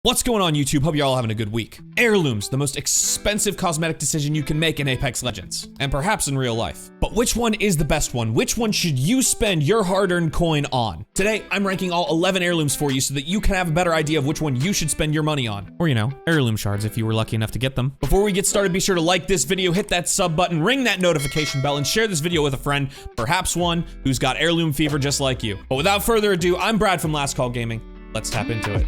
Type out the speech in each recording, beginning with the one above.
What's going on, YouTube? Hope you're all having a good week. Heirlooms, the most expensive cosmetic decision you can make in Apex Legends, and perhaps in real life. But which one is the best one? Which one should you spend your hard-earned coin on? Today, I'm ranking all 11 heirlooms for you so that you can have a better idea of which one you should spend your money on. Or, you know, heirloom shards if you were lucky enough to get them. Before we get started, be sure to like this video, hit that sub button, ring that notification bell, and share this video with a friend, perhaps one who's got heirloom fever just like you. But without further ado, I'm Brad from Last Call Gaming. Let's tap into it.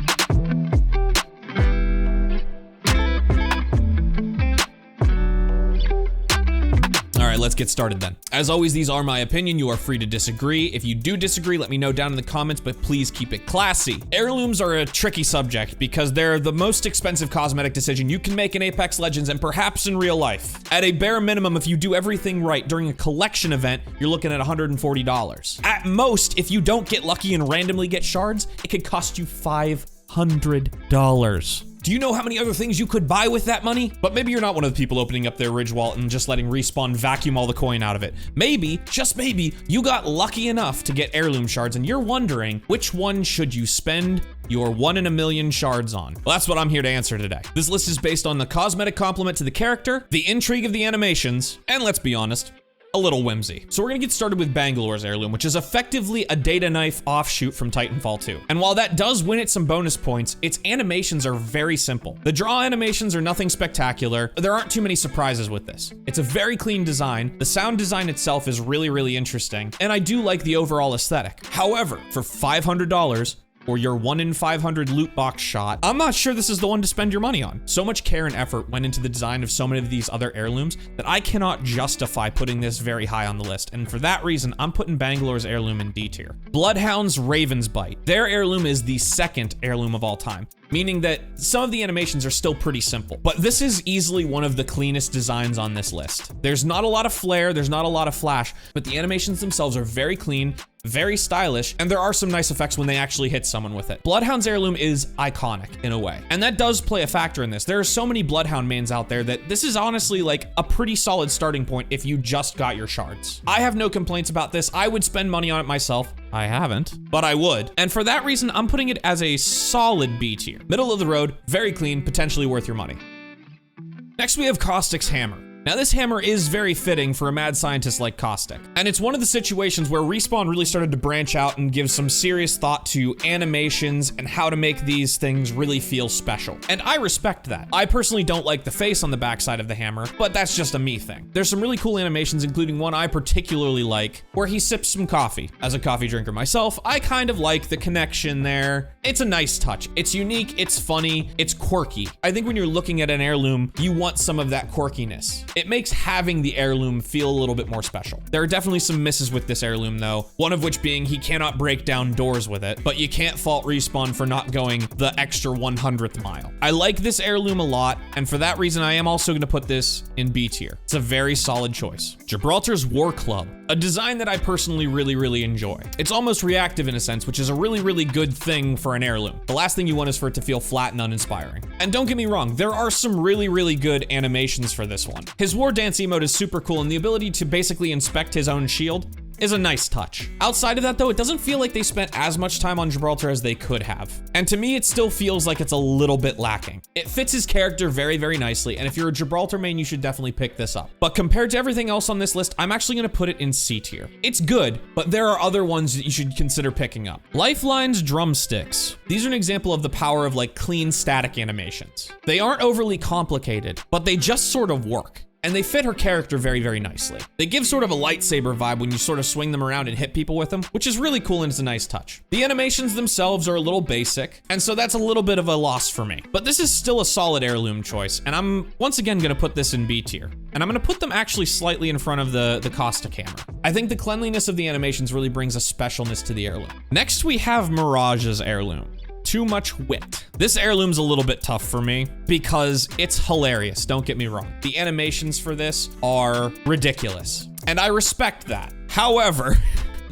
All right, let's get started then. As always, these are my opinion. You are free to disagree. If you do disagree, let me know down in the comments, but please keep it classy. Heirlooms are a tricky subject because they're the most expensive cosmetic decision you can make in Apex Legends and perhaps in real life. At a bare minimum, if you do everything right during a collection event, you're looking at $140. At most, if you don't get lucky and randomly get shards, it could cost you $500. Do you know how many other things you could buy with that money? But maybe you're not one of the people opening up their Ridge wallet and just letting Respawn vacuum all the coin out of it. Maybe, just maybe, you got lucky enough to get heirloom shards and you're wondering which one should you spend your 1 in a million shards on? Well, that's what I'm here to answer today. This list is based on the cosmetic complement to the character, the intrigue of the animations, and let's be honest, a little whimsy. So we're gonna get started with Bangalore's heirloom, which is effectively a data knife offshoot from Titanfall 2. And while that does win it some bonus points, its animations are very simple. The draw animations are nothing spectacular. There aren't too many surprises with this. It's a very clean design. The sound design itself is really, really interesting. And I do like the overall aesthetic. However, for $500, or your 1 in 500 loot box shot, I'm not sure this is the one to spend your money on. So much care and effort went into the design of so many of these other heirlooms that I cannot justify putting this very high on the list. And for that reason, I'm putting Bangalore's heirloom in D tier. Bloodhounds Raven's Bite. Their heirloom is the second heirloom of all time, meaning that some of the animations are still pretty simple. But this is easily one of the cleanest designs on this list. There's not a lot of flair, there's not a lot of flash, but the animations themselves are very clean, very stylish, and there are some nice effects when they actually hit someone with it. Bloodhound's heirloom is iconic in a way, and that does play a factor in this. There are so many Bloodhound mains out there that this is honestly like a pretty solid starting point if you just got your shards. I have no complaints about this. I would spend money on it myself. I haven't, but I would. And for that reason, I'm putting it as a solid B tier. Middle of the road, very clean, potentially worth your money. Next, we have Caustics Hammer. Now, this hammer is very fitting for a mad scientist like Caustic. And it's one of the situations where Respawn really started to branch out and give some serious thought to animations and how to make these things really feel special. And I respect that. I personally don't like the face on the backside of the hammer, but that's just a me thing. There's some really cool animations, including one I particularly like, where he sips some coffee. As a coffee drinker myself, I kind of like the connection there. It's a nice touch. It's unique, it's funny, it's quirky. I think when you're looking at an heirloom, you want some of that quirkiness. It makes having the heirloom feel a little bit more special. There are definitely some misses with this heirloom though, one of which being he cannot break down doors with it, but you can't fault Respawn for not going the extra 100th mile. I like this heirloom a lot, and for that reason, I am also gonna put this in B tier. It's a very solid choice. Gibraltar's War Club, a design that I personally really enjoy. It's almost reactive in a sense, which is a really good thing for an heirloom. The last thing you want is for it to feel flat and uninspiring. And don't get me wrong, there are some really good animations for this one. His War Dance emote is super cool, and the ability to basically inspect his own shield is a nice touch. Outside of that though, it doesn't feel like they spent as much time on Gibraltar as they could have. And to me, it still feels like it's a little bit lacking. It fits his character very nicely, and if you're a Gibraltar main, you should definitely pick this up. But compared to everything else on this list, I'm actually gonna put it in C tier. It's good, but there are other ones that you should consider picking up. Lifelines Drumsticks. These are an example of the power of like clean static animations. They aren't overly complicated, but they just sort of work. And they fit her character very nicely. They give sort of a lightsaber vibe when you sort of swing them around and hit people with them, which is really cool and it's a nice touch. The animations themselves are a little basic, and so that's a little bit of a loss for me. But this is still a solid heirloom choice, and I'm once again gonna put this in B tier. And I'm gonna put them actually slightly in front of the Caustic Hammer. I think the cleanliness of the animations really brings a specialness to the heirloom. Next, we have Mirage's heirloom. Too much wit. This heirloom's a little bit tough for me because it's hilarious, don't get me wrong. The animations for this are ridiculous, and I respect that. However,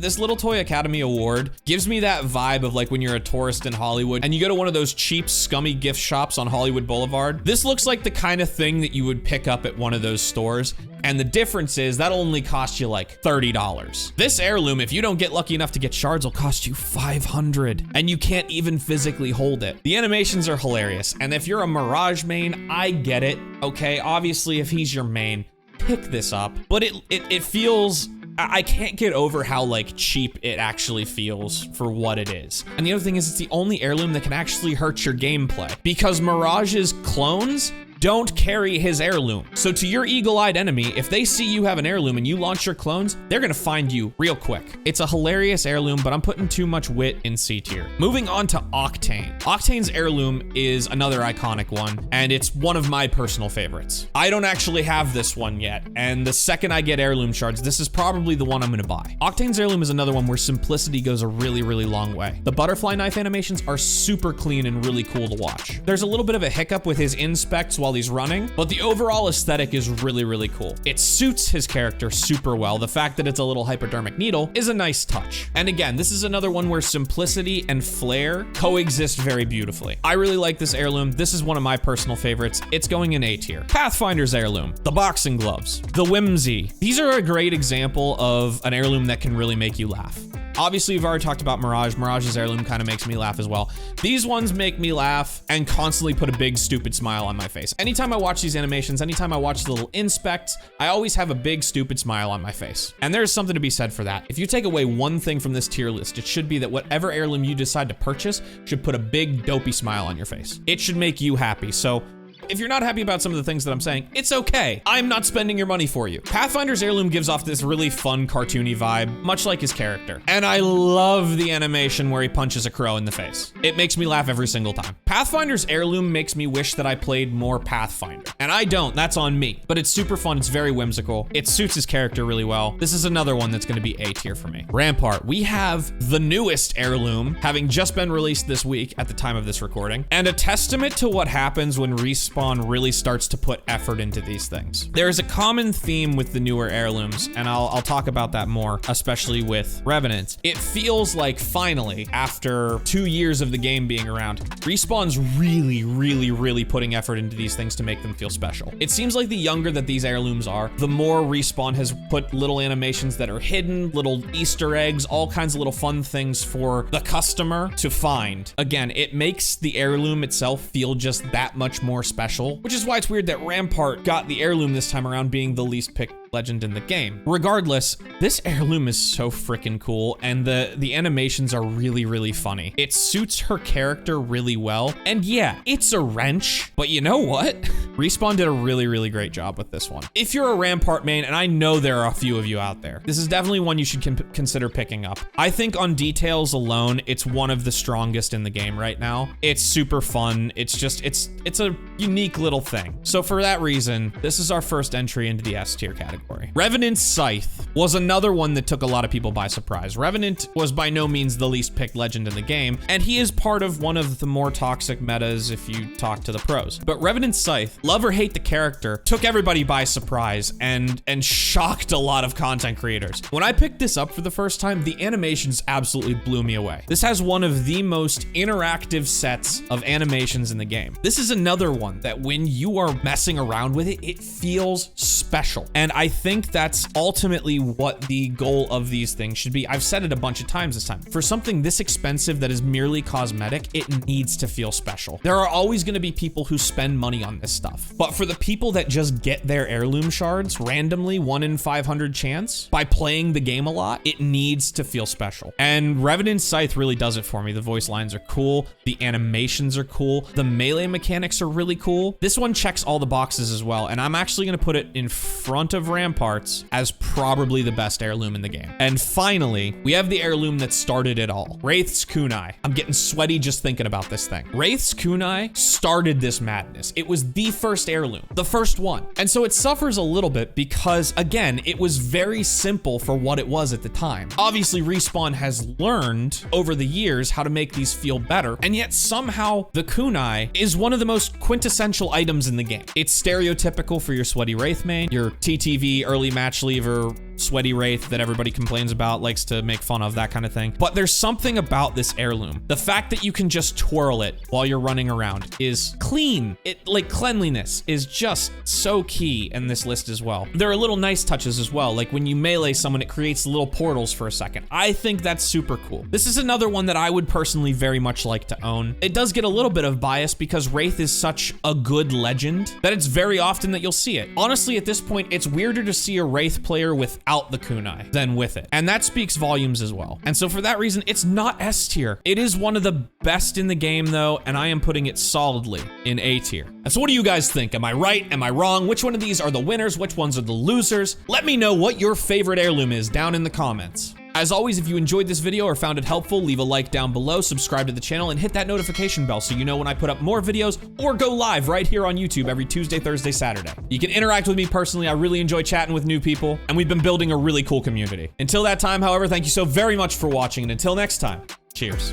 This Little Toy Academy award gives me that vibe of like when you're a tourist in Hollywood and you go to one of those cheap, scummy gift shops on Hollywood Boulevard. This looks like the kind of thing that you would pick up at one of those stores. And the difference is that'll only cost you like $30. This heirloom, if you don't get lucky enough to get shards, will cost you $500, and you can't even physically hold it. The animations are hilarious, and if you're a Mirage main, I get it, okay? Obviously, if he's your main, pick this up, but it feels, I can't get over how like cheap it actually feels for what it is. And the other thing is it's the only heirloom that can actually hurt your gameplay, because Mirage's clones don't carry his heirloom. So to your eagle-eyed enemy, if they see you have an heirloom and you launch your clones, they're gonna find you real quick. It's a hilarious heirloom, but I'm putting too much wit in C tier. Moving on to Octane. Octane's heirloom is another iconic one, and it's one of my personal favorites. I don't actually have this one yet, and the second I get heirloom shards, this is probably the one I'm gonna buy. Octane's heirloom is another one where simplicity goes a really, really long way. The butterfly knife animations are super clean and really cool to watch. There's a little bit of a hiccup with his inspects while he's running, but the overall aesthetic is really, really cool. It suits his character super well. The fact that it's a little hypodermic needle is a nice touch. And again, this is another one where simplicity and flair coexist very beautifully. I really like this heirloom. This is one of my personal favorites. It's going in A tier. Pathfinder's heirloom, the boxing gloves, the whimsy. These are a great example of an heirloom that can really make you laugh. Obviously, we've already talked about Mirage. Mirage's heirloom kind of makes me laugh as well. These ones make me laugh and constantly put a big, stupid smile on my face. Anytime I watch these animations, anytime I watch the little inspects, I always have a big, stupid smile on my face. And there's something to be said for that. If you take away one thing from this tier list, it should be that whatever heirloom you decide to purchase should put a big, dopey smile on your face. It should make you happy. So if you're not happy about some of the things that I'm saying, it's okay. I'm not spending your money for you. Pathfinder's heirloom gives off this really fun, cartoony vibe, much like his character. And I love the animation where he punches a crow in the face. It makes me laugh every single time. Pathfinder's heirloom makes me wish that I played more Pathfinder. And I don't, that's on me. But it's super fun, it's very whimsical. It suits his character really well. This is another one that's gonna be A tier for me. Rampart, we have the newest heirloom, having just been released this week at the time of this recording, and a testament to what happens when Respawn really starts to put effort into these things. There is a common theme with the newer heirlooms, and I'll talk about that more, especially with Revenant. It feels like finally, after 2 years of the game being around, Respawn's really putting effort into these things to make them feel special. It seems like the younger that these heirlooms are, the more Respawn has put little animations that are hidden, little Easter eggs, all kinds of little fun things for the customer to find. Again, it makes the heirloom itself feel just that much more special, which is why it's weird that Rampart got the heirloom this time around, being the least picked legend in the game. Regardless, this heirloom is so freaking cool, and the animations are really funny. It suits her character really well, and yeah, it's a wrench, but you know what? Respawn did a really great job with this one. If you're a Rampart main, and I know there are a few of you out there, this is definitely one you should consider picking up. I think on details alone, it's one of the strongest in the game right now. It's super fun. It's just, it's a unique little thing. So for that reason, this is our first entry into the S tier category. Revenant Scythe was another one that took a lot of people by surprise. Revenant was by no means the least picked legend in the game, and he is part of one of the more toxic metas if you talk to the pros. But Revenant Scythe, love or hate the character, took everybody by surprise and shocked a lot of content creators. When I picked this up for the first time, the animations absolutely blew me away. This has one of the most interactive sets of animations in the game. This is another one that when you are messing around with it, it feels special. And I think that's ultimately what the goal of these things should be. I've said it a bunch of times this time. For something this expensive that is merely cosmetic, it needs to feel special. There are always going to be people who spend money on this stuff. But for the people that just get their heirloom shards randomly, 1 in 500 chance, by playing the game a lot, it needs to feel special. And Revenant Scythe really does it for me. The voice lines are cool. The animations are cool. The melee mechanics are really cool. This one checks all the boxes as well. And I'm actually going to put it in front of Ramparts as probably the best heirloom in the game. And finally, we have the heirloom that started it all. Wraith's Kunai. I'm getting sweaty just thinking about this thing. Wraith's Kunai started this madness. It was the first heirloom, the first one. And so it suffers a little bit because, again, it was very simple for what it was at the time. Obviously, Respawn has learned over the years how to make these feel better, and yet somehow the Kunai is one of the most quintessential items in the game. It's stereotypical for your sweaty Wraith main, your TTV early match lever, sweaty Wraith that everybody complains about, likes to make fun of, that kind of thing. But there's something about this heirloom. The fact that you can just twirl it while you're running around is clean. Like cleanliness is just so key in this list as well. There are little nice touches as well. Like when you melee someone, it creates little portals for a second. I think that's super cool. This is another one that I would personally very much like to own. It does get a little bit of bias because Wraith is such a good legend that it's very often that you'll see it. Honestly, at this point, it's weirder to see a Wraith player without the kunai than with it. And that speaks volumes as well. And so for that reason, it's not S tier. It is one of the best in the game though, and I am putting it solidly in A tier. And so what do you guys think? Am I right? Am I wrong? Which one of these are the winners? Which ones are the losers? Let me know what your favorite heirloom is down in the comments. As always, if you enjoyed this video or found it helpful, leave a like down below, subscribe to the channel, and hit that notification bell so you know when I put up more videos or go live right here on YouTube every Tuesday, Thursday, Saturday. You can interact with me personally. I really enjoy chatting with new people, and we've been building a really cool community. Until that time, however, thank you so very much for watching, and until next time, cheers.